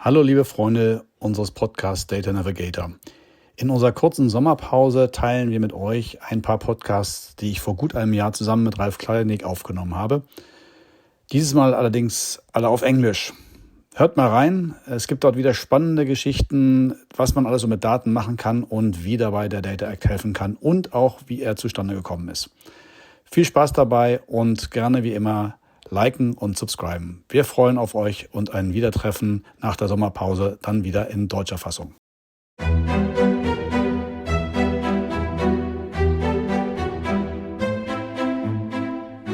Hallo liebe Freunde unseres Podcasts Data Navigator. In unserer kurzen Sommerpause teilen wir mit euch ein paar Podcasts, die ich vor gut einem Jahr zusammen mit Ralf Kleinig aufgenommen habe. Dieses Mal allerdings alle auf Englisch. Hört mal rein, es gibt dort wieder spannende Geschichten, was man alles so mit Daten machen kann und wie dabei der Data Act helfen kann und auch wie er zustande gekommen ist. Viel Spaß dabei und gerne wie immer liken und subscriben. Wir freuen auf euch und ein Wiedertreffen nach der Sommerpause dann wieder in deutscher Fassung.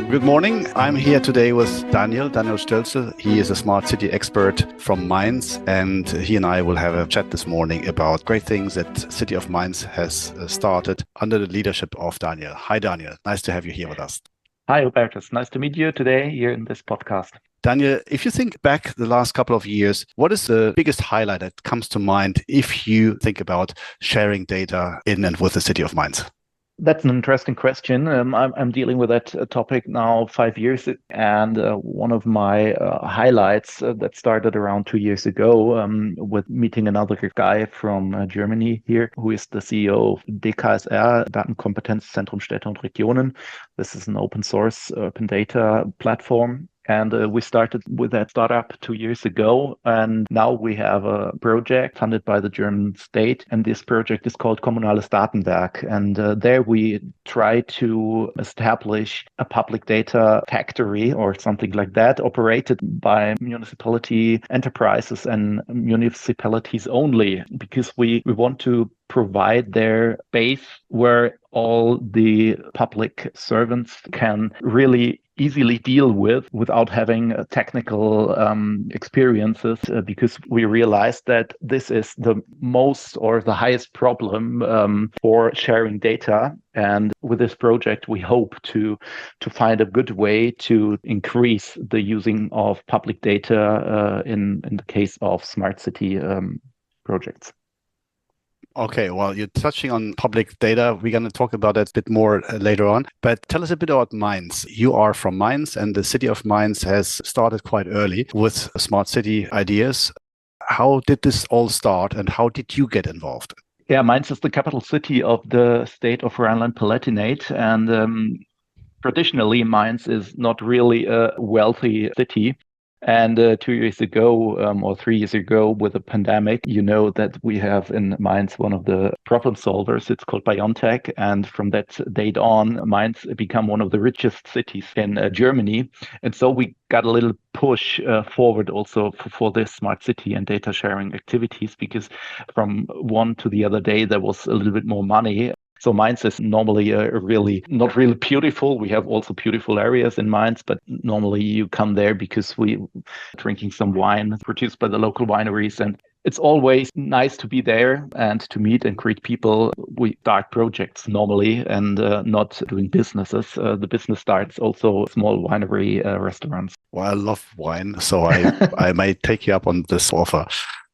Good morning. I'm here today with Daniel Stölzle. He is a smart city expert from Mainz, and he and I will have a chat this morning about great things that City of Mainz has started under the leadership of Daniel. Hi, Daniel. Nice to have you here with us. Hi, Hubertus. Nice to meet you today here in this podcast. Daniel, if you think back the last couple of years, what is the biggest highlight that comes to mind if you think about sharing data in and with the City of Mainz? That's an interesting question. I'm dealing with that topic now 5 years, and one of my highlights that started around 2 years ago with meeting another guy from Germany here, who is the CEO of DKSR, Datenkompetenzzentrum Städte und Regionen. This is an open source open data platform. And we started with that startup 2 years ago. And now we have a project funded by the German state. And this project is called Kommunales Datenwerk. And there we try to establish a public data factory or something like that, operated by municipality enterprises and municipalities only, because we want to provide their base where all the public servants can really easily deal with without having technical experiences, because we realized that this is the most or the highest problem for sharing data. And with this project, we hope to find a good way to increase the using of public data in the case of smart city projects. Okay, well, you're touching on public data. We're going to talk about that a bit more later on. But tell us a bit about Mainz. You are from Mainz, and the city of Mainz has started quite early with smart city ideas. How did this all start, and how did you get involved? Yeah, Mainz is the capital city of the state of Rhineland-Palatinate, and traditionally, Mainz is not really a wealthy city. And 2 years ago or 3 years ago with the pandemic, you know that we have in Mainz one of the problem solvers. It's called BioNTech. And from that date on, Mainz became one of the richest cities in Germany. And so we got a little push forward also for this smart city and data sharing activities, because from one to the other day, there was a little bit more money. So Mainz is normally not really beautiful. We have also beautiful areas in Mainz, but normally you come there because we drinking some wine produced by the local wineries, and it's always nice to be there and to meet and greet people. We start projects normally and not doing businesses. The business starts also small winery restaurants. Well, I love wine, so I might take you up on this offer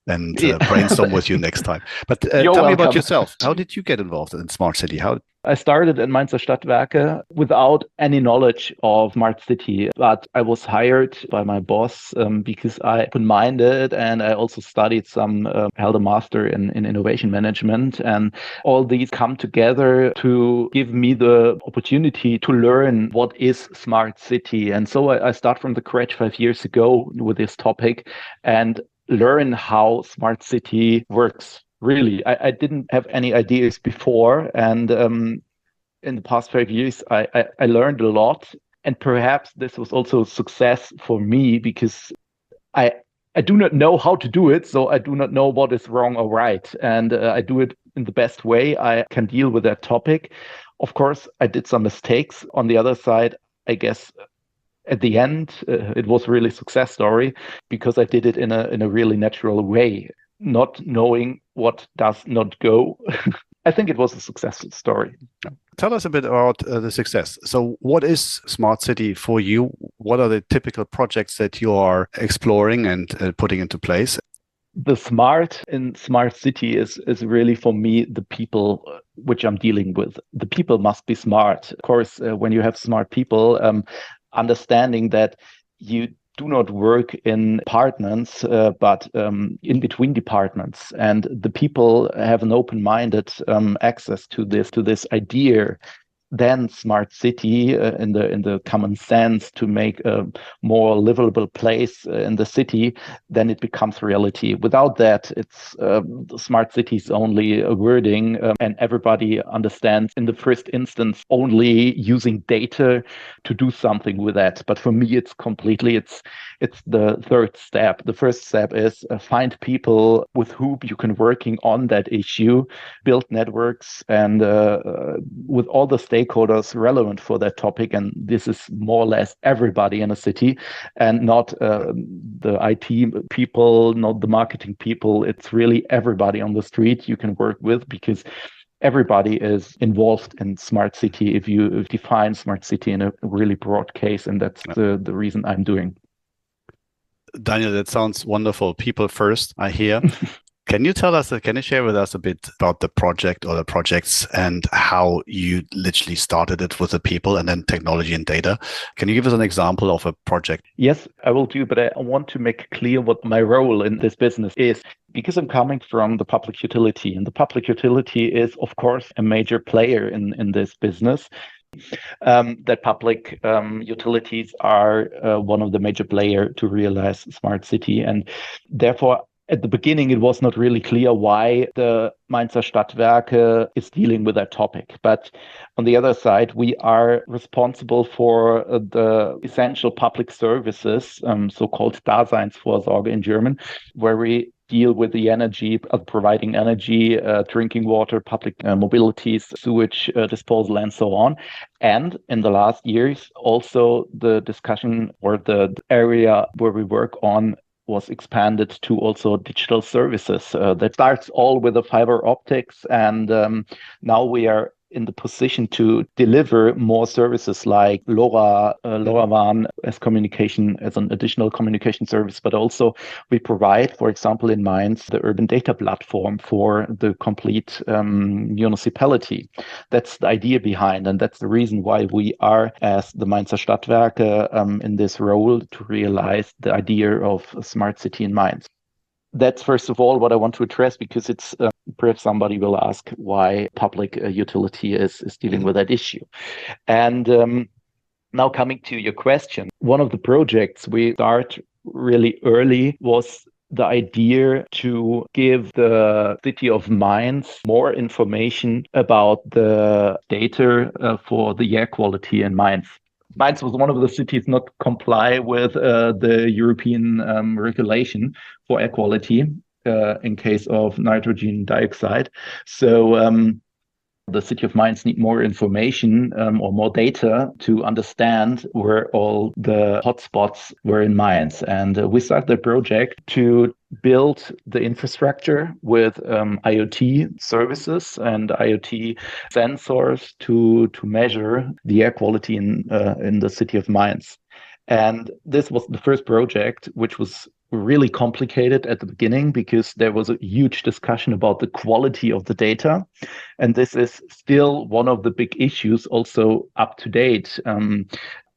and brainstorm with you next time. But tell me about yourself. How did you get involved in Smart City? I started at Mainzer Stadtwerke without any knowledge of Smart City, but I was hired by my boss because I open-minded, and I also studied held a master in innovation management, and all these come together to give me the opportunity to learn what is Smart City. And so I start from the scratch 5 years ago with this topic and learn how smart city works. Really, I didn't have any ideas before, and in the past 5 years, I learned a lot. And perhaps this was also a success for me, because I do not know how to do it, so I do not know what is wrong or right, and I do it in the best way I can deal with that topic. Of course, I did some mistakes. On the other side, I guess at the end, it was really a success story, because I did it in a really natural way, not knowing what does not go. I think it was a successful story. Tell us a bit about the success. So what is Smart City for you? What are the typical projects that you are exploring and putting into place? The smart in Smart City is really, for me, the people which I'm dealing with. The people must be smart. Of course, when you have smart people, understanding that you do not work in departments, but in between departments. And the people have an open-minded access to this idea. Then smart city in the common sense to make a more livable place in the city, then it becomes reality. Without that, it's smart city is only a wording, and everybody understands in the first instance only using data to do something with that. But for me, it's the third step. The first step is find people with whom you can working on that issue, build networks, and with all the stakeholders relevant for that topic. And this is more or less everybody in a city, and not the IT people, not the marketing people. It's really everybody on the street you can work with, because everybody is involved in smart city if you define smart city in a really broad case. And that's the reason I'm doing. Daniel, that sounds wonderful. People first, I hear. Can you share with us a bit about the project or the projects and how you literally started it with the people and then technology and data? Can you give us an example of a project? Yes, I will do, but I want to make clear what my role in this business is, because I'm coming from the public utility, and the public utility is, of course, a major player in this business. That public utilities are one of the major players to realize smart city, and therefore at the beginning, it was not really clear why the Mainzer Stadtwerke is dealing with that topic. But on the other side, we are responsible for the essential public services, so-called Daseinsvorsorge in German, where we deal with the energy, providing energy, drinking water, public mobilities, sewage disposal, and so on. And in the last years, also the discussion or the area where we work on was expanded to also digital services. That starts all with the fiber optics, and now we are in the position to deliver more services like LoRaWAN as an additional communication service, but also we provide, for example, in Mainz, the urban data platform for the complete municipality. That's the idea behind, and that's the reason why we are, as the Mainzer Stadtwerke, in this role to realize the idea of a smart city in Mainz. That's first of all what I want to address, because it's perhaps somebody will ask why public utility is dealing with that issue. And now coming to your question, one of the projects we start really early was the idea to give the city of Mainz more information about the data for the air quality in Mainz. Mainz was one of the cities not comply with the European regulation for air quality in case of nitrogen dioxide. So the city of Mainz need more information or more data to understand where all the hotspots were in Mainz. And we started the project to build the infrastructure with IoT services and IoT sensors to measure the air quality in the city of Mainz. And this was the first project, which was really complicated at the beginning because there was a huge discussion about the quality of the data. And this is still one of the big issues also up to date,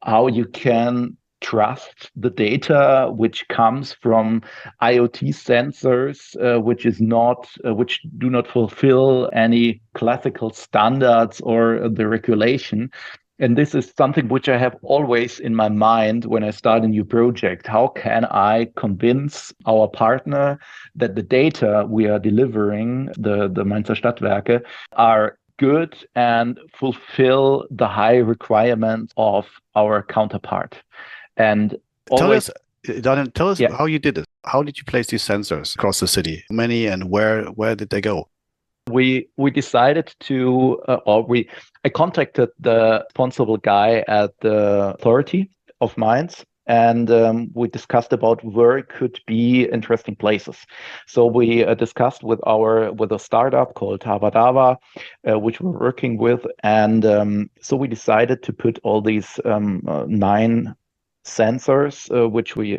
how you can trust the data which comes from IoT sensors, which do not fulfill any classical standards or the regulation. And this is something which I have always in my mind when I start a new project. How can I convince our partner that the data we are delivering, the Mainzer Stadtwerke, are good and fulfill the high requirements of our counterpart? And always, Daniel, tell us how you did it. How did you place these sensors across the city? How many and where did they go? We decided to, I contacted the responsible guy at the authority of Mainz, and we discussed about where it could be interesting places. So we discussed with a startup called Havadava, which we're working with, and so we decided to put all these 9 sensors, which we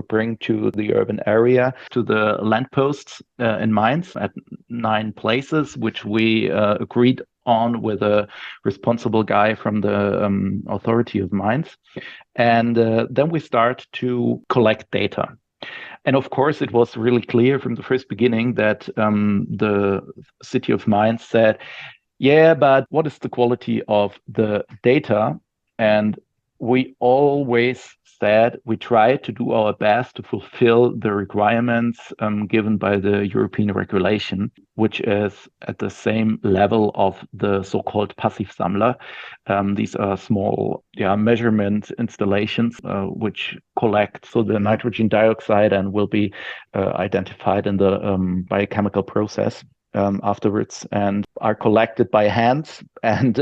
bring to the urban area, to the lampposts in Mainz at 9 places, which we agreed on with a responsible guy from the authority of Mainz. And then we start to collect data. And of course, it was really clear from the first beginning that the city of Mainz said, yeah, but what is the quality of the data? And we always said we try to do our best to fulfill the requirements given by the European regulation, which is at the same level of the so-called Passivsammler. These are small measurement installations which collect the nitrogen dioxide and will be identified in the biochemical process afterwards, and are collected by hand and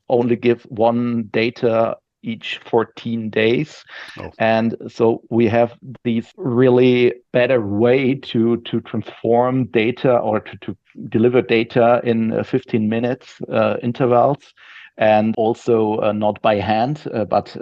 only give one data each 14 days. Oh. And so we have these really better way to transform data or to deliver data in 15 minutes intervals, and also not by hand, but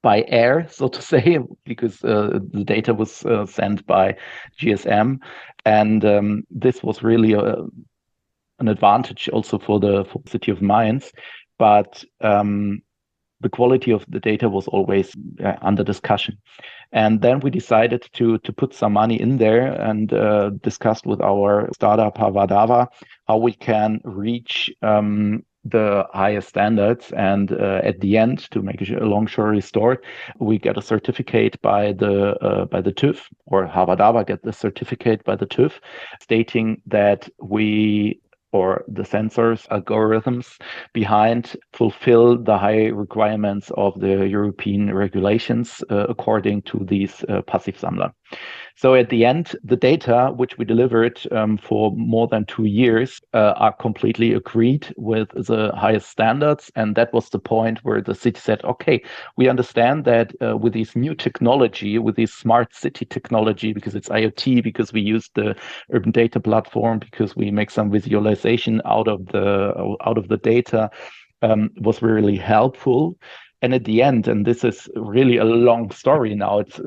by air, so to say, because the data was sent by GSM. And this was really an advantage also for the city of Mainz. But the quality of the data was always under discussion. And then we decided to put some money in there and discussed with our startup Havadava how we can reach the highest standards. And at the end, to make a long story short, we get a certificate by the TÜV, or Havadava get the certificate by the TÜV, stating that we, or the sensors algorithms behind, fulfill the high requirements of the European regulations according to these Passivsammler. So at the end, the data which we delivered for more than 2 years are completely agreed with the highest standards. And that was the point where the city said, okay, we understand that with this new technology, with this smart city technology, because it's IoT, because we use the urban data platform, because we make some visualization out of the data, was really helpful. And at the end, and this is really a long story now, it's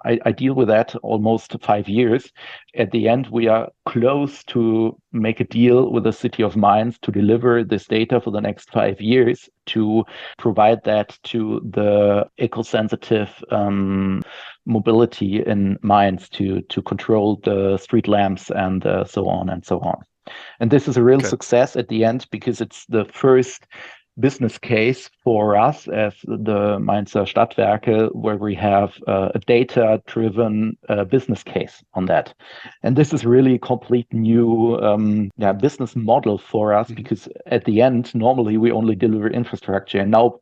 I deal with that almost 5 years. At the end, we are close to make a deal with the city of Mainz to deliver this data for the next 5 years, to provide that to the eco-sensitive mobility in Mainz, to control the street lamps and so on and so on. And this is a real success at the end, because it's the first business case for us as the Mainzer Stadtwerke, where we have a data-driven business case on that. And this is really a complete new business model for us, because at the end, normally we only deliver infrastructure. And now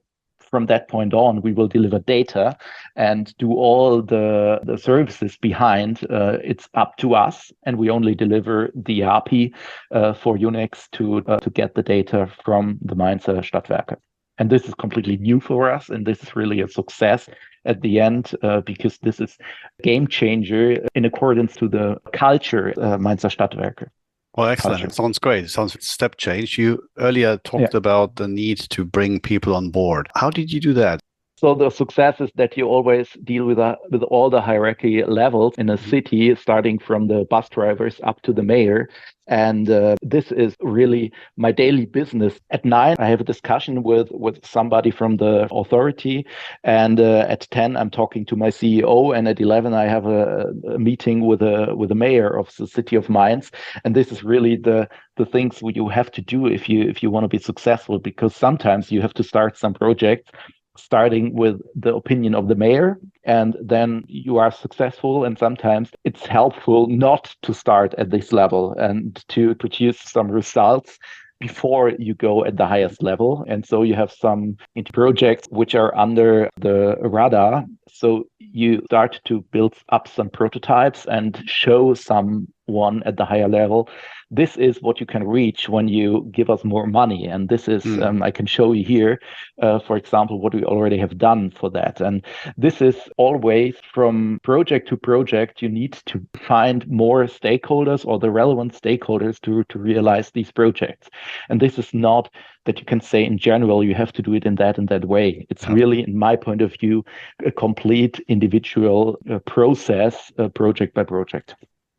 from that point on, we will deliver data and do all the services behind. It's up to us, and we only deliver the API for Unix to get the data from the Mainzer Stadtwerke. And this is completely new for us, and this is really a success at the end, because this is a game changer in accordance to the culture Mainzer Stadtwerke. Well, excellent. Culture. It sounds great. It sounds like a step change. You earlier talked about the need to bring people on board. How did you do that? So the success is that you always deal with all the hierarchy levels in a city, starting from the bus drivers up to the mayor. And this is really my daily business. At 9, I have a discussion with somebody from the authority. And at 10, I'm talking to my CEO. And at 11, I have a meeting with the mayor of the city of Mainz. And this is really the things you have to do if you want to be successful, because sometimes you have to start some projects starting with the opinion of the mayor, and then you are successful. And sometimes it's helpful not to start at this level and to produce some results before you go at the highest level. And so you have some projects which are under the radar. So you start to build up some prototypes and show someone at the higher level, this is what you can reach when you give us more money. And this is, I can show you here, for example, what we already have done for that. And this is always from project to project, you need to find more stakeholders or the relevant stakeholders to realize these projects. And this is not that you can say in general, you have to do it in that and that way. It's really, in my point of view, a complete individual process, project by project.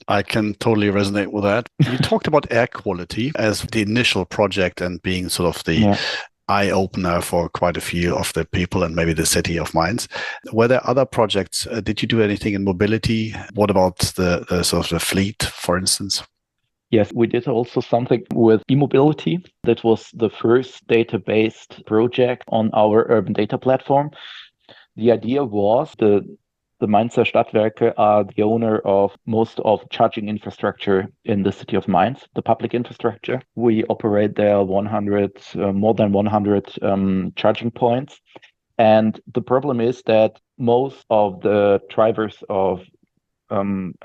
I can totally resonate with that. You talked about air quality as the initial project and being sort of the Yeah. eye opener for quite a few of the people and maybe the city of Mainz. Were there other projects? Did you do anything in mobility? What about the sort of the fleet, for instance? Yes, we did also something with e-mobility. That was the first data-based project on our urban data platform. The idea was the Mainzer Stadtwerke are the owner of most of charging infrastructure in the city of Mainz, the public infrastructure. We operate there 100, more than 100 charging points. And the problem is that most of the drivers of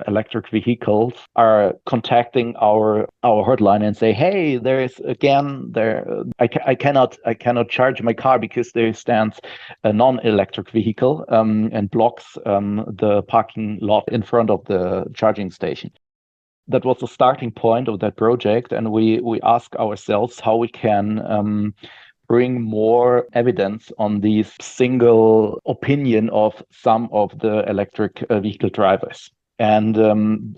electric vehicles are contacting our hotline and say, "Hey, there is again there. I cannot charge my car because there stands a non-electric vehicle and blocks the parking lot in front of the charging station." That was the starting point of that project, and we ask ourselves how we can bring more evidence on this single opinion of some of the electric vehicle drivers. And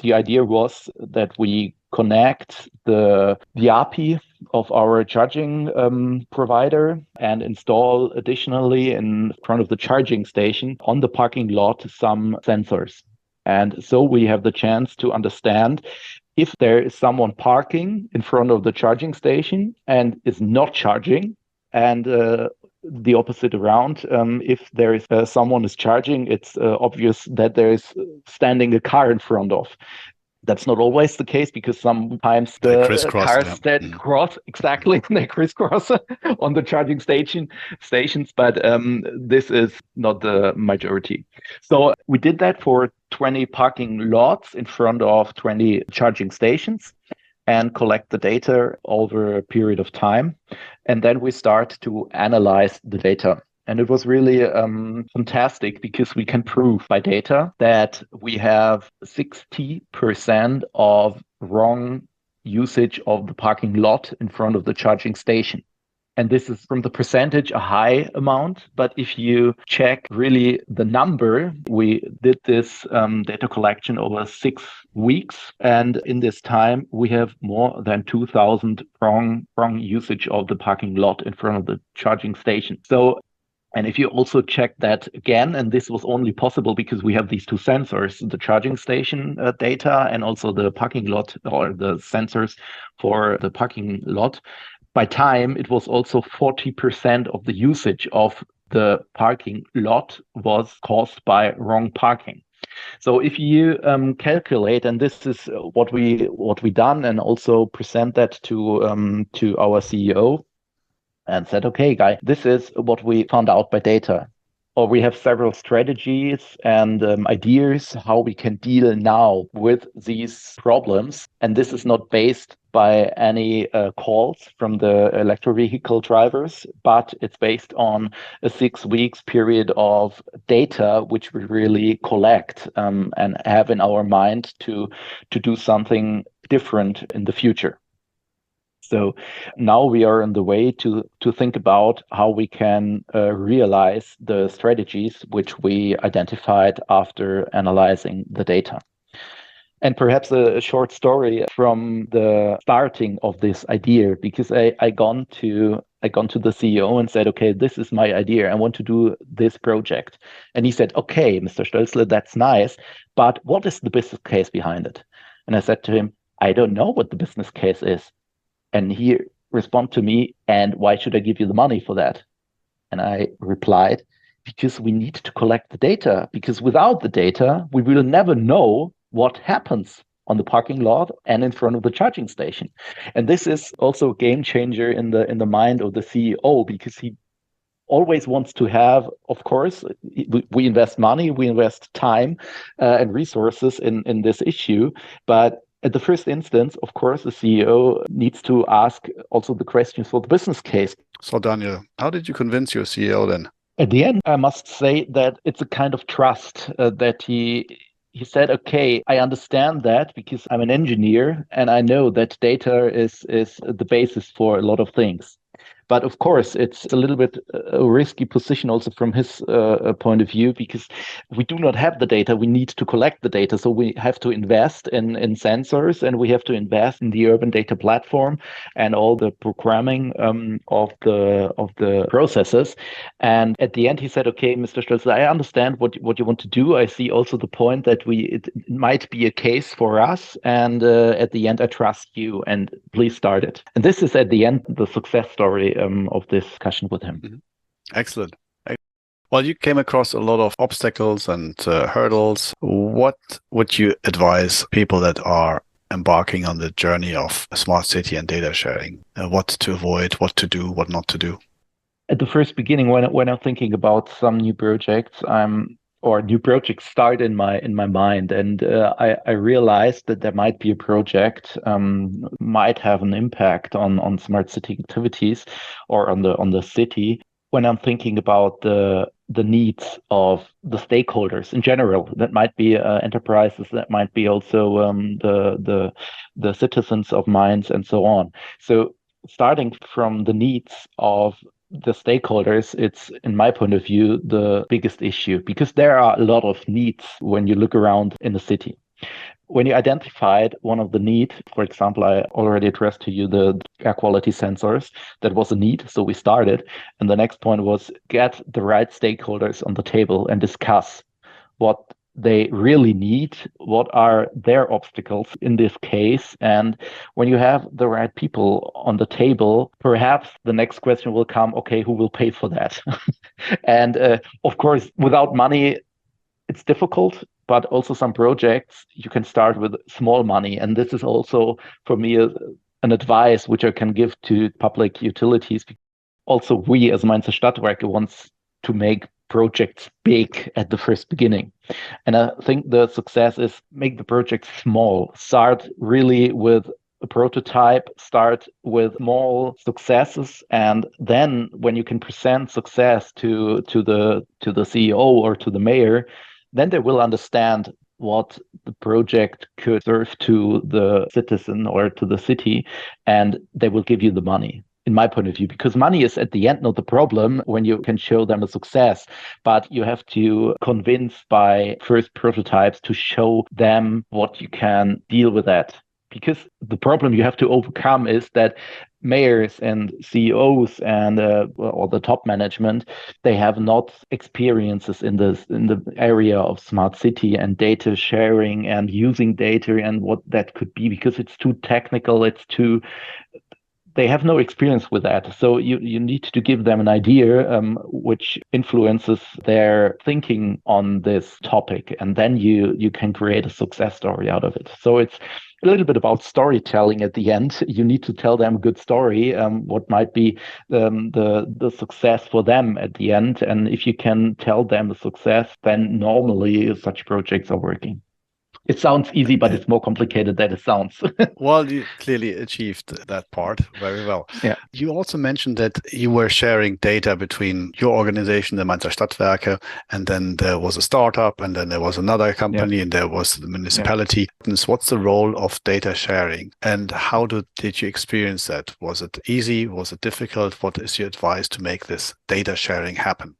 the idea was that we connect the API of our charging provider and install additionally in front of the charging station on the parking lot some sensors. And so we have the chance to understand if there is someone parking in front of the charging station and is not charging, and the opposite around. If there is someone is charging, it's obvious that there is standing a car in front of. That's not always the case because sometimes They the crisscross, cars yeah. that cross exactly they crisscross on the charging stations, but this is not the majority. So we did that for 20 parking lots in front of 20 charging stations and collect the data over a period of time. And then we start to analyze the data. And it was really fantastic because we can prove by data that we have 60% of wrong usage of the parking lot in front of the charging station. And this is from the percentage a high amount. But if you check really the number, we did this data collection over 6 weeks. And in this time, we have more than 2,000 wrong usage of the parking lot in front of the charging station. So, and if you also check that again, and this was only possible because we have these two sensors, the charging station data and also the parking lot or the sensors for the parking lot, by time, it was also 40% of the usage of the parking lot was caused by wrong parking. So if you calculate, and this is what we done, and also present that to our CEO, and said, "Okay, guy, this is what we found out by data." Or we have several strategies and ideas how we can deal now with these problems. And this is not based by any calls from the electric vehicle drivers, but it's based on a 6 weeks period of data, which we really collect and have in our mind to do something different in the future. So now we are on the way to think about how we can realize the strategies which we identified after analyzing the data. And perhaps a short story from the starting of this idea, because I gone to the CEO and said, "Okay, this is my idea. I want to do this project." And he said, "Okay, Mr. Stölzle, that's nice, but what is the business case behind it?" And I said to him, "I don't know what the business case is." And he responded to me, "And why should I give you the money for that?" And I replied, "Because we need to collect the data, because without the data, we will never know what happens on the parking lot and in front of the charging station." And this is also a game changer in the mind of the CEO, because he always wants to have, of course, we invest money, we invest time and resources in this issue, but at the first instance, of course, the CEO needs to ask also the questions for the business case. So, Daniel, how did you convince your CEO then? At the end, I must say that it's a kind of trust that he said, "Okay, I understand that because I'm an engineer and I know that data is the basis for a lot of things. But of course, it's a little bit a risky position also from his point of view, because we do not have the data. We need to collect the data. So we have to invest in sensors, and we have to invest in the urban data platform and all the programming of the processes. And at the end, he said, "Okay, Mr. Stölzle, I understand what you want to do. I see also the point that it might be a case for us. And at the end, I trust you, and please start it." And this is at the end the success story of this discussion with him. Mm-hmm. Excellent. Well, you came across a lot of obstacles and hurdles. What would you advise people that are embarking on the journey of a smart city and data sharing? What to avoid, what to do, what not to do? At the first beginning, when I'm thinking about some new projects, new projects start in my mind, and I realized that there might be a project might have an impact on smart city activities or on the city. When I'm thinking about the needs of the stakeholders in general, that might be enterprises, that might be also the citizens of Mainz and so on. So starting from the needs of the stakeholders, it's, in my point of view, the biggest issue, because there are a lot of needs when you look around in the city. When you identified one of the need, for example, I already addressed to you the air quality sensors, that was a need. So we started. And the next point was get the right stakeholders on the table and discuss what they really need, what are their obstacles in this case. And when you have the right people on the table, perhaps the next question will come, okay, who will pay for that? And of course, without money, it's difficult, but also some projects you can start with small money. And this is also, for me, an advice which I can give to public utilities. Also, we as Mainzer Stadtwerke wants to make projects big at the first beginning. And I think the success is make the project small. Start really with a prototype, start with small successes, and then when you can present success to the CEO or to the mayor, then they will understand what the project could serve to the citizen or to the city, and they will give you the money, in my point of view, because money is at the end not the problem when you can show them a success, but you have to convince by first prototypes to show them what you can deal with that. Because the problem you have to overcome is that mayors and CEOs and or the top management, they have not experiences in the area of smart city and data sharing and using data and what that could be, because it's too technical, they have no experience with that. So you need to give them an idea which influences their thinking on this topic, and then you can create a success story out of it. So it's a little bit about storytelling at the end. You need to tell them a good story, what might be the success for them at the end. And if you can tell them the success, then normally such projects are working. It sounds easy, but it's more complicated than it sounds. Well, you clearly achieved that part very well. Yeah. You also mentioned that you were sharing data between your organization, the Mainzer Stadtwerke, and then there was a startup, and then there was another company, and there was the municipality. Yeah. What's the role of data sharing, and how did you experience that? Was it easy? Was it difficult? What is your advice to make this data sharing happen?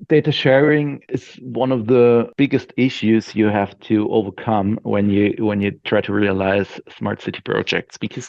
Data sharing is one of the biggest issues you have to overcome when you try to realize smart city projects, because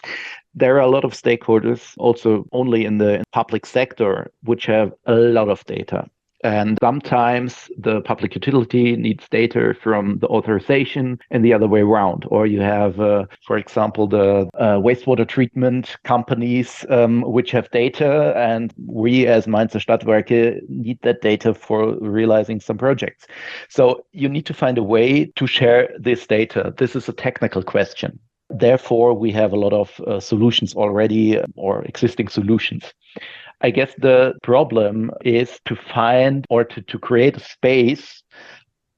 there are a lot of stakeholders also only in the public sector which have a lot of data. And sometimes the public utility needs data from the authorization and the other way around. Or you have, for example, the wastewater treatment companies which have data, and we as Mainzer Stadtwerke need that data for realizing some projects. So you need to find a way to share this data. This is a technical question. Therefore, we have a lot of solutions already or existing solutions. I guess the problem is to find or to create a space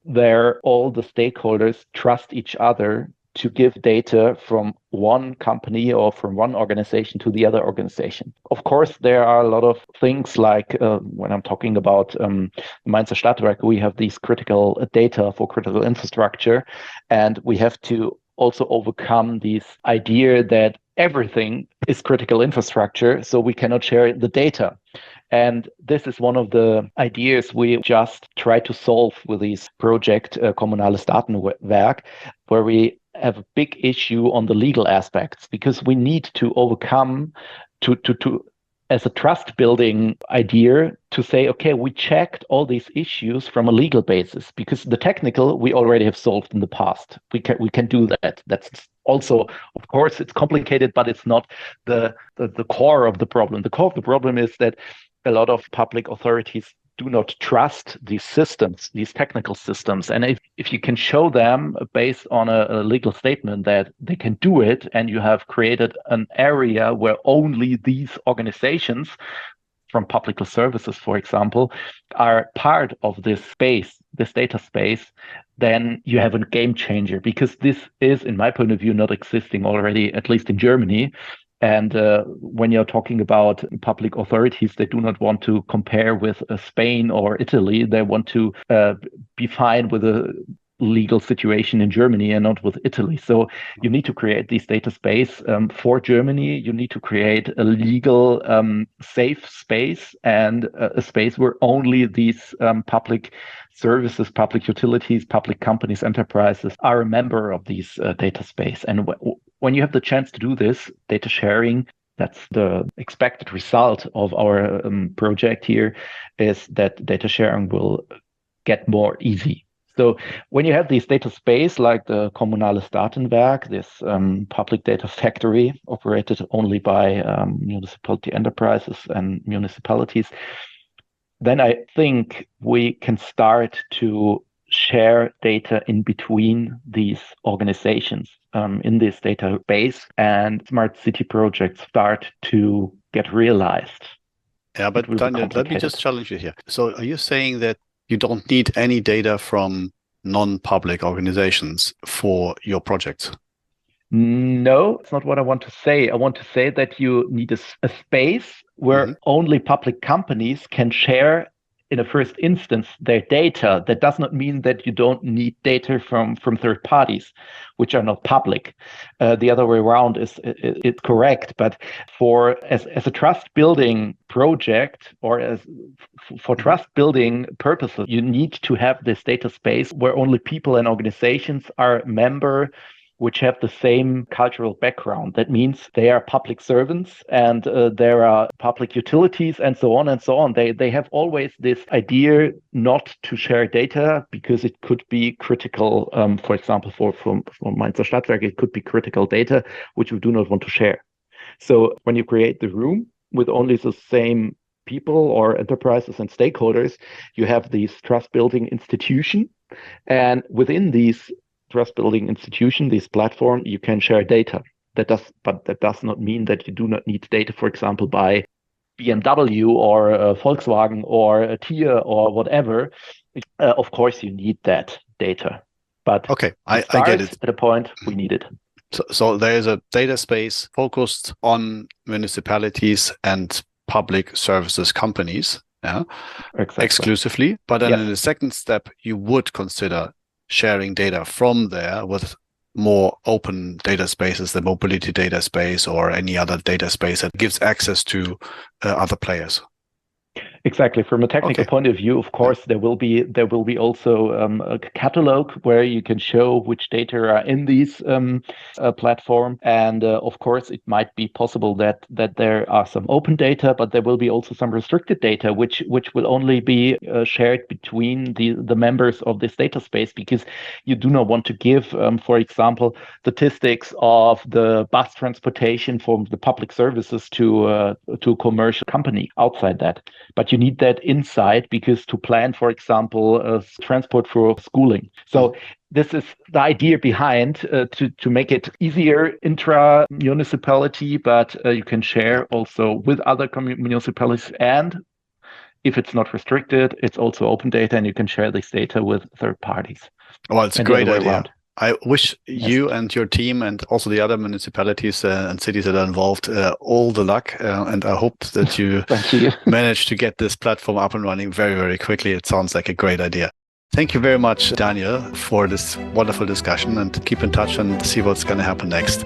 where all the stakeholders trust each other to give data from one company or from one organization to the other organization. Of course, there are a lot of things like when I'm talking about Mainzer Stadtwerke, we have these critical data for critical infrastructure, and we have to also overcome this idea that everything is critical infrastructure, so we cannot share the data. And this is one of the ideas we just try to solve with this project, Kommunales Datenwerk, where we have a big issue on the legal aspects, because we need to overcome to as a trust building idea to say, okay, we checked all these issues from a legal basis, because the technical we already have solved in the past. We can do that. That's also, of course, it's complicated, but it's not the core of the problem. The core of the problem is that a lot of public authorities do not trust these systems, these technical systems. And if you can show them based on a legal statement that they can do it, and you have created an area where only these organizations from public services, for example, are part of this space, this data space, then you have a game changer, because this is, in my point of view, not existing already, at least in Germany. And when you're talking about public authorities, they do not want to compare with Spain or Italy. They want to be fine with a legal situation in Germany and not with Italy. So you need to create this data space for Germany. You need to create a legal safe space, and a space where only these public services, public utilities, public companies, enterprises are a member of these data space. And when you have the chance to do this data sharing, that's the expected result of our project here, is that data sharing will get more easy. So when you have this data space like the Kommunales Datenwerk, this public data factory operated only by municipality enterprises and municipalities, then I think we can start to share data in between these organizations in this database, and smart city projects start to get realized. Yeah, but Daniel, let me just challenge you here. So are you saying that you don't need any data from non-public organizations for your projects? No, it's not what I want to say. I want to say that you need a space where only public companies can share, in a first instance, their data. That does not mean that you don't need data from third parties, which are not public. The other way around is it's correct. But as a trust building project, or for trust building purposes, you need to have this data space where only people and organizations are member, which have the same cultural background. That means they are public servants, and there are public utilities, and so on and so on. They have always this idea not to share data because it could be critical. For example, for Mainzer Stadtwerke, it could be critical data which we do not want to share. So when you create the room with only the same people or enterprises and stakeholders, you have these trust building institution, and within these trust building institution, this platform, you can share data. But that does not mean that you do not need data, for example, by BMW or Volkswagen or Tier or whatever. Of course, you need that data. But okay, I get it. At a point, we need it. So there is a data space focused on municipalities and public services companies, exactly. Exclusively. But then in the second step, you would consider sharing data from there with more open data spaces, the mobility data space or any other data space that gives access to other players. Exactly. From a technical point of view, of course, there will be also a catalog where you can show which data are in these platform, and of course, it might be possible that there are some open data, but there will be also some restricted data, which will only be shared between the members of this data space, because you do not want to give, for example, statistics of the bus transportation from the public services to a commercial company outside that. But you need that inside, because to plan, for example, transport for schooling. So this is the idea behind to make it easier intra-municipality, but you can share also with other municipalities. And if it's not restricted, it's also open data, and you can share this data with third parties. Well, it's a great idea. Around. I wish you and your team and also the other municipalities and cities that are involved all the luck. And I hope that you, manage to get this platform up and running very, very quickly. It sounds like a great idea. Thank you very much, Daniel, for this wonderful discussion, and keep in touch and see what's going to happen next.